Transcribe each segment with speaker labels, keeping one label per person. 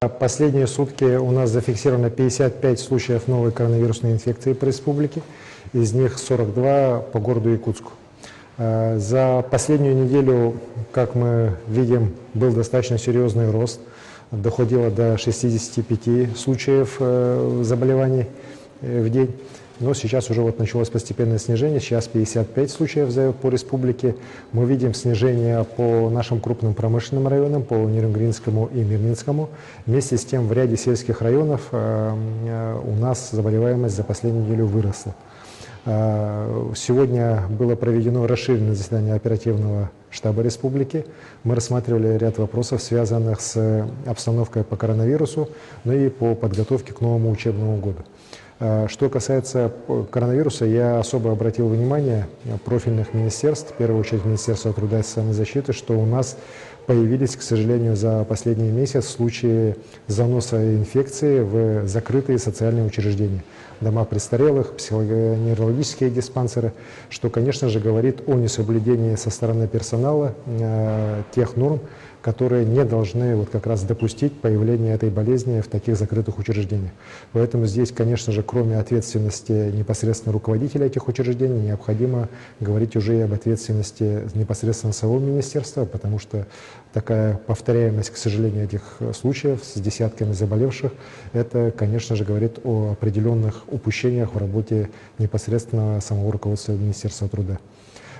Speaker 1: Последние сутки у нас зафиксировано 55 случаев новой коронавирусной инфекции по республике, из них 42 по городу Якутску. За последнюю неделю, как мы видим, был достаточно серьезный рост, доходило до 65 случаев заболеваний в день. Но сейчас уже вот началось постепенное снижение, сейчас 55 случаев по республике. Мы видим снижение по нашим крупным промышленным районам, по Нерюнгринскому и Мирнинскому. Вместе с тем в ряде сельских районов у нас заболеваемость за последнюю неделю выросла. Сегодня было проведено расширенное заседание оперативного штаба республики. Мы рассматривали ряд вопросов, связанных с обстановкой по коронавирусу, но и по подготовке к новому учебному году. Что касается коронавируса, я особо обратил внимание профильных министерств, в первую очередь Министерства труда и социальной защиты, что у нас появились, к сожалению, за последний месяц случаи заноса инфекции в закрытые социальные учреждения, дома престарелых, психоневрологические диспансеры, что, конечно же, говорит о несоблюдении со стороны персонала тех норм, которые не должны вот как раз допустить появление этой болезни в таких закрытых учреждениях. Поэтому здесь, конечно же, кроме ответственности непосредственно руководителя этих учреждений, необходимо говорить уже и об ответственности непосредственно самого министерства, потому что такая повторяемость, к сожалению, этих случаев с десятками заболевших, это, конечно же, говорит о определенных упущениях в работе непосредственно самого руководства Министерства труда.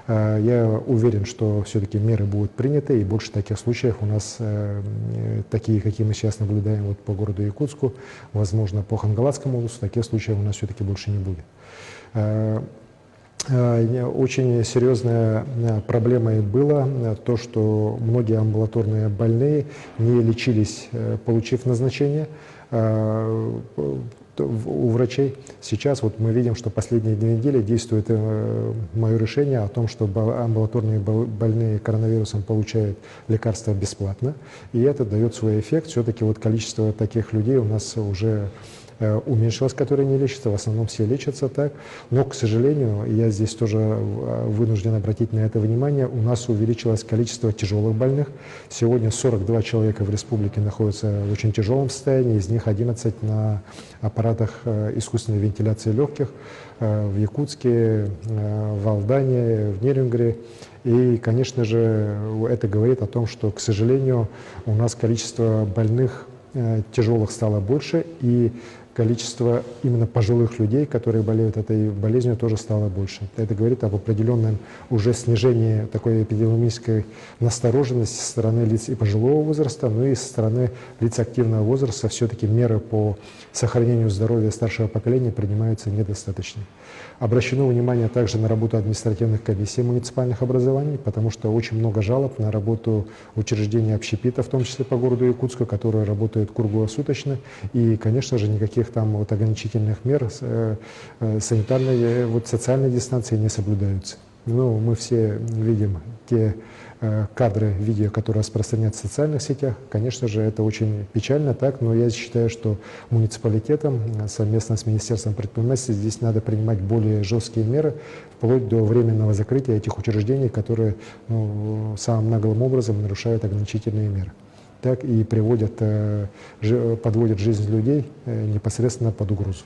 Speaker 1: Я уверен, что все-таки меры будут приняты, и больше таких случаев у нас, такие, какие мы сейчас наблюдаем вот по городу Якутску, возможно, по Хангаласскому областу, таких случаев у нас все-таки больше не будет. Очень серьезная проблемой было то, что многие амбулаторные больные не лечились, получив назначение у врачей. Сейчас вот мы видим, что последние 2 недели действует мое решение о том, что амбулаторные больные коронавирусом получают лекарства бесплатно, и это дает свой эффект. Все-таки вот количество таких людей у нас уже уменьшилось, которые не лечатся, в основном все лечатся так, но, к сожалению, я здесь тоже вынужден обратить на это внимание, у нас увеличилось количество тяжелых больных. Сегодня 42 человека в республике находятся в очень тяжелом состоянии, из них 11 на аппаратах искусственной вентиляции легких в Якутске, в Алдане, в Нерюнгре. И, конечно же, это говорит о том, что, к сожалению, у нас количество больных тяжелых стало больше, и количество именно пожилых людей, которые болеют этой болезнью, тоже стало больше. Это говорит об определенном уже снижении такой эпидемиологической настороженности со стороны лиц и пожилого возраста, но и со стороны лиц активного возраста. Все-таки меры по сохранению здоровья старшего поколения принимаются недостаточно. Обращено внимание также на работу административных комиссий муниципальных образований, потому что очень много жалоб на работу учреждений общепита, в том числе по городу Якутску, которые работают круглосуточно. И, конечно же, никаких там вот ограничительных мер санитарной, вот социальной дистанции не соблюдаются. Ну, мы все видим те кадры, видео, которые распространяются в социальных сетях. Конечно же, это очень печально, так, но я считаю, что муниципалитетам совместно с Министерством предпринимательства здесь надо принимать более жесткие меры, вплоть до временного закрытия этих учреждений, которые самым наглым образом нарушают ограничительные меры. Так и подводят жизнь людей непосредственно под угрозу.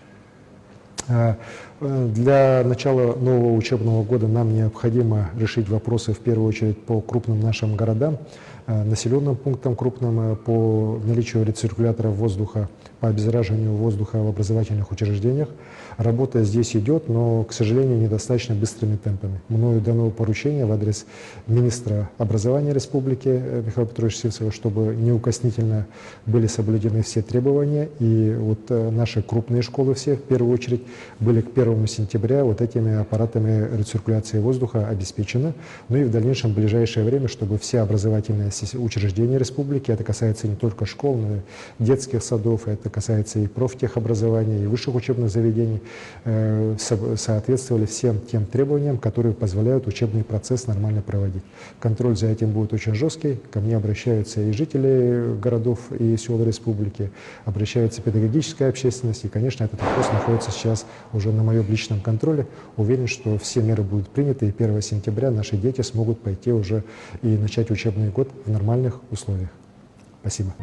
Speaker 1: Для начала нового учебного года нам необходимо решить вопросы в первую очередь по крупным нашим городам, населенным пунктам крупным, по наличию рециркуляторов воздуха, по обеззараживанию воздуха в образовательных учреждениях. Работа здесь идет, но, к сожалению, недостаточно быстрыми темпами. Мною дано поручение в адрес министра образования республики Михаила Петровича Сивцева, чтобы неукоснительно были соблюдены все требования, и вот наши крупные школы все, в первую очередь, были к 1 сентября вот этими аппаратами рециркуляции воздуха обеспечены. Ну и в дальнейшем, в ближайшее время, чтобы все образовательные учреждения республики, это касается не только школ, но и детских садов, это касается и профтехобразования, и высших учебных заведений, соответствовали всем тем требованиям, которые позволяют учебный процесс нормально проводить. Контроль за этим будет очень жесткий. Ко мне обращаются и жители городов и сел республики, обращается педагогическая общественность, и, конечно, этот вопрос находится сейчас уже на моем личном контроле. Уверен, что все меры будут приняты, и 1 сентября наши дети смогут пойти уже и начать учебный год в нормальных условиях. Спасибо.